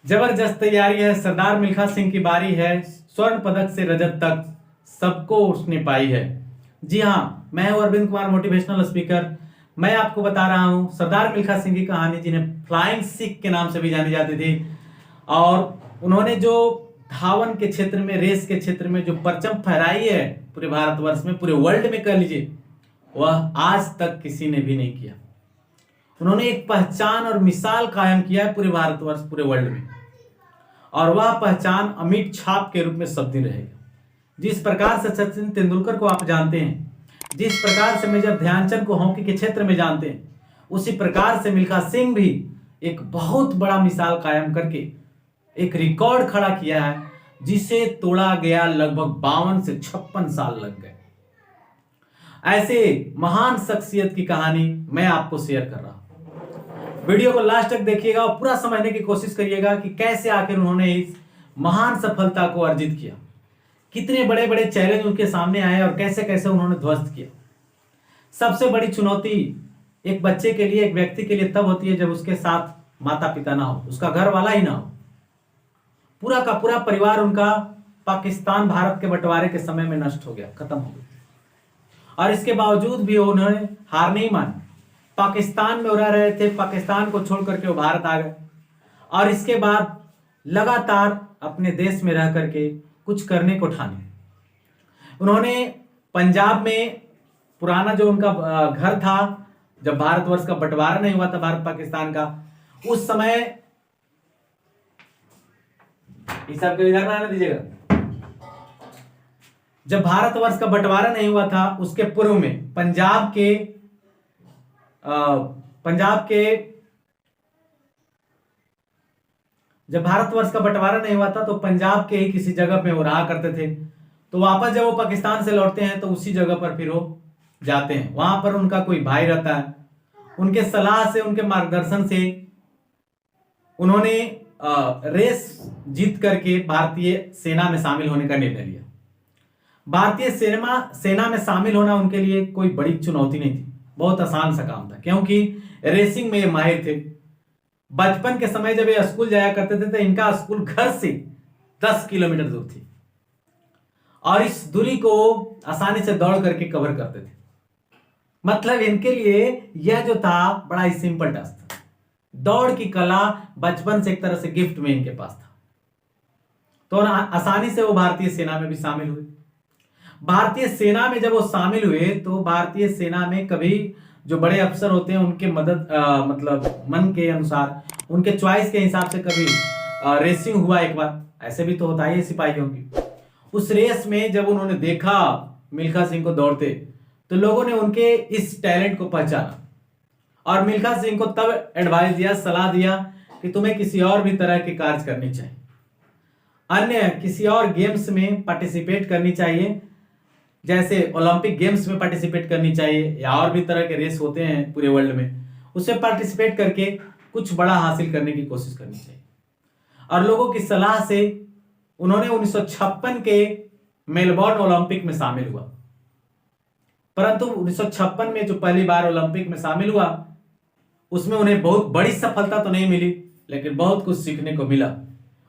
जबरदस्त तैयारी है। सरदार मिल्खा सिंह की बारी है। स्वर्ण पदक से रजत तक सबको उसने पाई है। जी हाँ, मैं हूं अरविंद कुमार, मोटिवेशनल स्पीकर। मैं आपको बता रहा हूं सरदार मिल्खा सिंह की कहानी, जिन्हें फ्लाइंग सिख के नाम से भी जानी जाती थी। और उन्होंने जो धावन के क्षेत्र में, रेस के क्षेत्र में जो परचम फहराई है पूरे भारतवर्ष में, पूरे वर्ल्ड में कह लीजिए, वह आज तक किसी ने भी नहीं किया। उन्होंने एक पहचान और मिसाल कायम किया है पूरे भारतवर्ष, पूरे वर्ल्ड में, और वह पहचान अमिट छाप के रूप में सब दिन रहेगा। जिस प्रकार से सचिन तेंदुलकर को आप जानते हैं, जिस प्रकार से मेजर ध्यानचंद को हॉकी के क्षेत्र में जानते हैं, उसी प्रकार से मिल्खा सिंह भी एक बहुत बड़ा मिसाल कायम करके एक रिकॉर्ड खड़ा किया है, जिसे तोड़ा गया लगभग 52 से 56 साल लग गए। ऐसे महान शख्सियत की कहानी मैं आपको शेयर कर रहा हूं। वीडियो को लास्ट तक देखिएगा और पूरा समझने की कोशिश करिएगा कि कैसे आखिर उन्होंने इस महान सफलता को अर्जित किया, कितने बड़े बड़े चैलेंज उनके सामने आए और कैसे कैसे उन्होंने ध्वस्त किया। सबसे बड़ी चुनौती एक बच्चे के लिए, एक व्यक्ति के लिए तब होती है जब उसके साथ माता पिता ना हो, उसका घर वाला ही ना हो। पूरा का पूरा परिवार उनका पाकिस्तान भारत के बंटवारे के समय में नष्ट हो गया, खत्म हो गया, और इसके बावजूद भी उन्होंने हार नहीं मानी। पाकिस्तान में रह रहे थे, पाकिस्तान को छोड़ करके वो भारत आ गए, और इसके बाद लगातार अपने देश में रह करके कुछ करने को ठाने। उन्होंने पंजाब में पुराना जो उनका घर था, जब भारतवर्ष का बंटवारा नहीं हुआ था भारत पाकिस्तान का, उस समय, इस सबके इधर ना दीजिएगा, जब भारतवर्ष का बंटवारा नहीं हुआ था उसके पूर्व में पंजाब के जब भारतवर्ष का बंटवारा नहीं हुआ था तो पंजाब के ही किसी जगह पे वो रहा करते थे। तो वापस जब वो पाकिस्तान से लौटते हैं तो उसी जगह पर फिर वो जाते हैं। वहां पर उनका कोई भाई रहता है, उनके सलाह से, उनके मार्गदर्शन से उन्होंने रेस जीत करके भारतीय सेना में शामिल होने का निर्णय लिया। भारतीय सेना में शामिल होना उनके लिए कोई बड़ी चुनौती नहीं थी, बहुत आसान सा काम था, क्योंकि रेसिंग में ये माहिर थे। बचपन के समय जब ये स्कूल जाया करते थे तो इनका स्कूल घर से 10 किलोमीटर दूर थी, और इस दूरी को आसानी से दौड़ करके कवर करते थे। मतलब इनके लिए यह जो था बड़ा ही सिंपल टास्क था। दौड़ की कला बचपन से एक तरह से गिफ्ट में इनके पास था, तो आसानी से वो भारतीय सेना में भी शामिल हुए। भारतीय सेना में जब वो शामिल हुए तो भारतीय सेना में कभी जो बड़े अफसर होते हैं उनके मतलब मन के अनुसार, उनके चॉइस के हिसाब से कभी रेसिंग हुआ एक बार, ऐसे भी तो होता है सिपाहियों की। उस रेस में जब उन्होंने देखा मिल्खा सिंह को दौड़ते, तो लोगों ने उनके इस टैलेंट को पहचाना और मिल्खा सिंह को तब एडवाइस दिया, सलाह दिया कि तुम्हें किसी और भी तरह के कार्य करनी चाहिए, अन्य किसी और गेम्स में पार्टिसिपेट करनी चाहिए, जैसे ओलंपिक गेम्स में पार्टिसिपेट करनी चाहिए, या और भी तरह के रेस होते हैं पूरे वर्ल्ड में, उसमें पार्टिसिपेट करके कुछ बड़ा हासिल करने की कोशिश करनी चाहिए। और लोगों की सलाह से उन्होंने 1956 के मेलबोर्न ओलंपिक में शामिल हुआ। परंतु 1956 में जो पहली बार ओलंपिक में शामिल हुआ, उसमें उन्हें बहुत बड़ी सफलता तो नहीं मिली, लेकिन बहुत कुछ सीखने को मिला।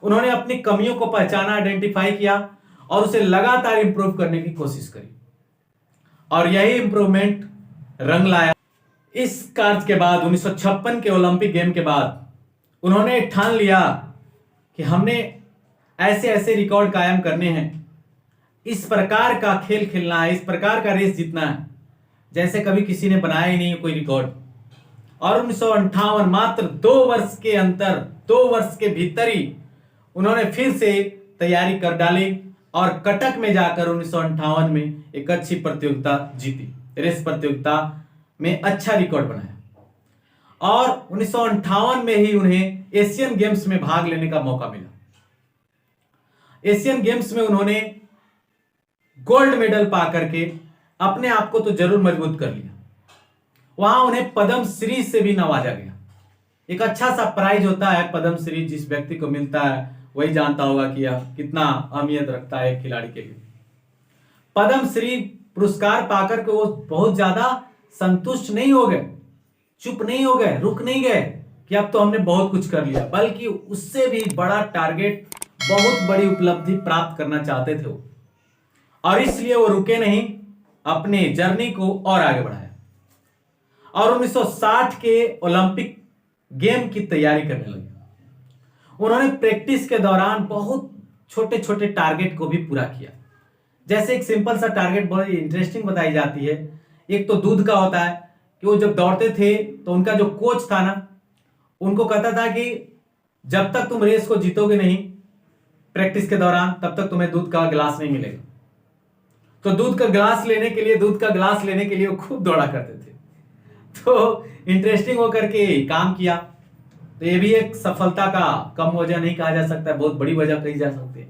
उन्होंने अपनी कमियों को पहचाना, आइडेंटिफाई किया और उसे लगातार इंप्रूव करने की कोशिश करी, और यही इंप्रूवमेंट रंग लाया। इस कार्य के बाद 1956 के ओलंपिक गेम के बाद उन्होंने ठान लिया कि हमने ऐसे ऐसे रिकॉर्ड कायम करने हैं, इस प्रकार का खेल खेलना है, इस प्रकार का रेस जीतना है जैसे कभी किसी ने बनाया ही नहीं कोई रिकॉर्ड। और 1958 मात्र 2 वर्ष के अंतर, 2 वर्ष के भीतर ही उन्होंने फिर से तैयारी कर डाली और कटक में जाकर 1958 में एक अच्छी प्रतियोगिता जीती, रेस प्रतियोगिता में अच्छा रिकॉर्ड बनाया, और 1958 में ही उन्हें एशियन गेम्स में भाग लेने का मौका मिला। एशियन गेम्स में उन्होंने गोल्ड मेडल पा करके अपने आप को तो जरूर मजबूत कर लिया। वहां उन्हें पद्म श्री से भी नवाजा गया। एक अच्छा सा प्राइज होता है पद्म श्री, जिस व्यक्ति को मिलता है वही जानता होगा कि यह कितना अहमियत रखता है खिलाड़ी के लिए। पद्म श्री पुरस्कार पाकर के वो बहुत ज्यादा संतुष्ट नहीं हो गए, चुप नहीं हो गए, रुक नहीं गए। कि अब तो हमने बहुत कुछ कर लिया, बल्कि उससे भी बड़ा टारगेट, बहुत बड़ी उपलब्धि प्राप्त करना चाहते थे वो। और इसलिए वो रुके नहीं, अपने जर्नी को और आगे बढ़ाया और 1960 के ओलंपिक गेम की तैयारी करने लगे। उन्होंने प्रैक्टिस के दौरान बहुत छोटे छोटे टारगेट को भी पूरा किया। जैसे एक सिंपल सा टारगेट बहुत इंटरेस्टिंग बताई जाती है। एक तो दूध का होता है कि वो जब दौड़ते थे तो उनका जो कोच था ना, उनको कहता था कि जब तक तुम रेस को जीतोगे नहीं प्रैक्टिस के दौरान, तब तक तुम्हें दूध का गिलास नहीं मिलेगा। तो दूध का गिलास लेने के लिए वो खूब दौड़ा करते थे। तो इंटरेस्टिंग होकर के काम किया। तो ये भी एक सफलता का कम वजह नहीं कहा जा सकता, बहुत बड़ी वजह कही जा सकती है।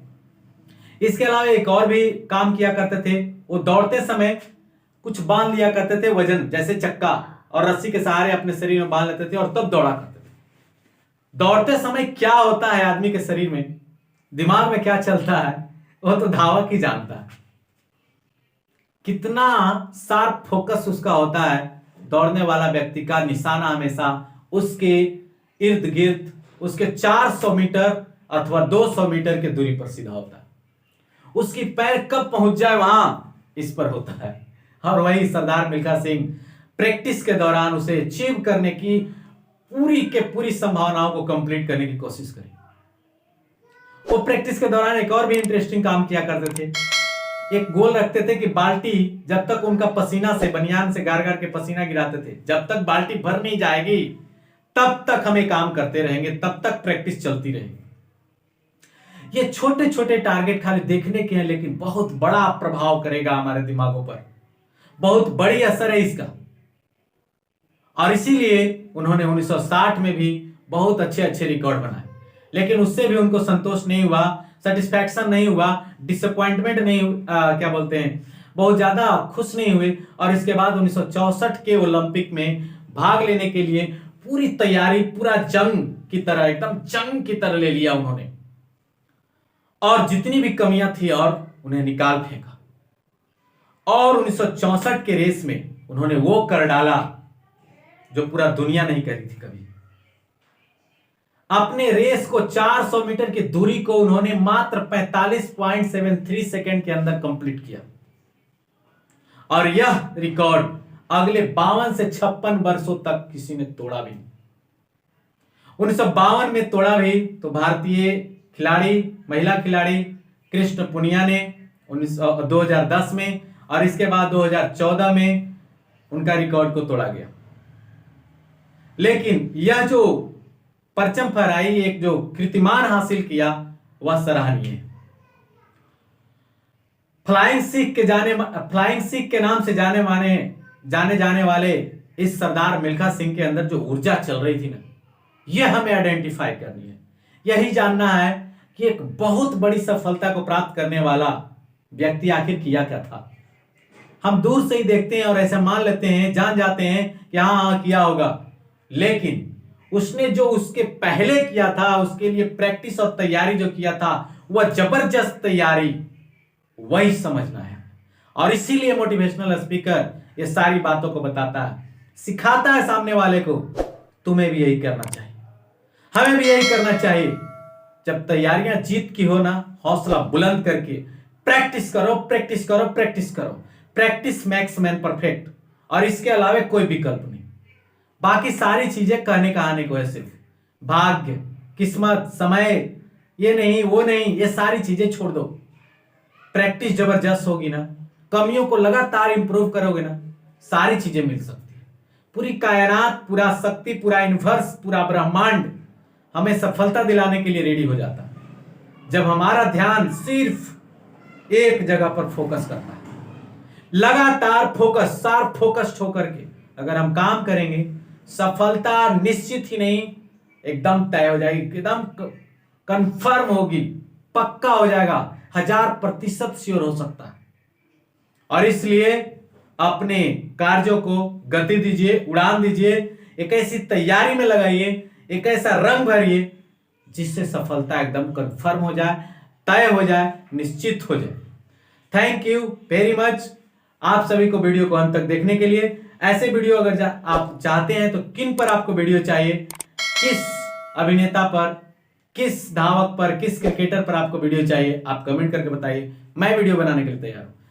इसके अलावा एक और भी काम किया करते थे, वो दौड़ते समय कुछ बांध लिया करते थे वजन, जैसे चक्का, और रस्सी के सहारे अपने शरीर में बांध लेते थे और तब दौड़ा करते थे। दौड़ते समय क्या होता है आदमी के शरीर में, दिमाग में क्या चलता है, वो तो धावक ही जानता है। कितना शार्प फोकस उसका होता है। दौड़ने वाला व्यक्ति का निशाना हमेशा उसके इर्द गिर्द, उसके 400 मीटर अथवा 200 मीटर की दूरी पर सीधा होता है। उसकी पैर कब पहुंच जाए वहां, इस पर होता है। और वही सरदार मिल्खा सिंह प्रैक्टिस के दौरान उसे अचीव करने की पूरी संभावनाओं को कंप्लीट करने की कोशिश करी। वो प्रैक्टिस के दौरान एक और भी इंटरेस्टिंग काम किया करते थे। एक गोल रखते थे कि बाल्टी, जब तक उनका पसीना से, बनियान से गार गार के पसीना गिराते थे, जब तक बाल्टी भर नहीं जाएगी तब तक हमें काम करते रहेंगे, तब तक प्रैक्टिस चलती रहेगी। ये छोटे छोटे टारगेट खाली देखने के हैं, लेकिन बहुत बड़ा प्रभाव करेगा हमारे दिमागों पर, बहुत बड़ी असर है इसका। और इसीलिए उन्होंने 1960 में भी बहुत अच्छे अच्छे रिकॉर्ड बनाए, लेकिन उससे भी उनको संतोष नहीं हुआ, सेटिस्फैक्शन नहीं हुआ, डिसअपॉइंटमेंट नहीं, क्या बोलते हैं, बहुत ज्यादा खुश नहीं हुए। और इसके बाद 1964 के ओलंपिक में भाग लेने के लिए पूरी तैयारी, पूरा जंग की तरह, एकदम जंग की तरह ले लिया उन्होंने, और जितनी भी कमियां थी और उन्हें निकाल फेंका। और 1964 के रेस में उन्होंने वो कर डाला जो पूरा दुनिया नहीं करी थी कभी। अपने रेस को 400 मीटर की दूरी को उन्होंने मात्र 45.73 सेकंड के अंदर कंप्लीट किया। और यह रिकॉर्ड अगले 52 से 56 वर्षों तक किसी ने तोड़ा भी नहीं। 1952 में तोड़ा भी तो भारतीय खिलाड़ी, महिला खिलाड़ी कृष्ण पुनिया ने 2010 में, और इसके बाद 2014 में उनका रिकॉर्ड को तोड़ा गया। लेकिन यह जो परचम फहराई, एक जो कीर्तिमान हासिल किया, वह सराहनीय है। फ्लाइंग सिख के नाम से जाने जाने वाले इस सरदार मिल्खा सिंह के अंदर जो ऊर्जा चल रही थी ना, यह हमें आइडेंटिफाई करनी है। यही जानना है कि एक बहुत बड़ी सफलता को प्राप्त करने वाला व्यक्ति आखिर किया क्या था। हम दूर से ही देखते हैं और ऐसा मान लेते हैं, जान जाते हैं कि हाँ किया होगा, लेकिन उसने जो उसके पहले किया था, उसके लिए प्रैक्टिस और तैयारी जो किया था, वह जबरदस्त तैयारी, वही समझना है। और इसीलिए मोटिवेशनल स्पीकर ये सारी बातों को बताता है, सिखाता है सामने वाले को। तुम्हें भी यही करना चाहिए, हमें भी यही करना चाहिए। जब तैयारियां जीत की हो ना, हौसला बुलंद करके प्रैक्टिस करो, प्रैक्टिस करो, प्रैक्टिस करो। प्रैक्टिस मेक्स मैन परफेक्ट, और इसके अलावा कोई विकल्प नहीं। बाकी सारी चीजें कहने कहाने को है, सिर्फ भाग्य, किस्मत, समय, ये नहीं वो नहीं, ये सारी चीजें छोड़ दो। प्रैक्टिस जबरदस्त होगी ना, कमियों को लगातार इंप्रूव करोगे ना, सारी चीजें मिल सकती है। पूरी कायनात, पूरा शक्ति, पूरा यूनिवर्स, पूरा ब्रह्मांड हमें सफलता दिलाने के लिए रेडी हो जाता है, जब हमारा ध्यान सिर्फ एक जगह पर फोकस करता है। लगातार फोकस, शार्प फोकस्ड होकर के अगर हम काम करेंगे, सफलता निश्चित ही नहीं, एकदम तय हो जाएगी, एकदम कंफर्म होगी, पक्का हो जाएगा, 1000% श्योर हो सकता है। और इसलिए अपने कार्यों को गति दीजिए, उड़ान दीजिए, एक ऐसी तैयारी में लगाइए, एक ऐसा रंग भरिए जिससे सफलता एकदम कंफर्म हो जाए, तय हो जाए, निश्चित हो जाए। थैंक यू वेरी मच आप सभी को वीडियो को अंत तक देखने के लिए। ऐसे वीडियो अगर आप चाहते हैं तो किन पर आपको वीडियो चाहिए, किस अभिनेता पर, किस धावक पर, किस क्रिकेटर पर आपको वीडियो चाहिए, आप कमेंट करके बताइए, मैं वीडियो बनाने के लिए तैयार हूं।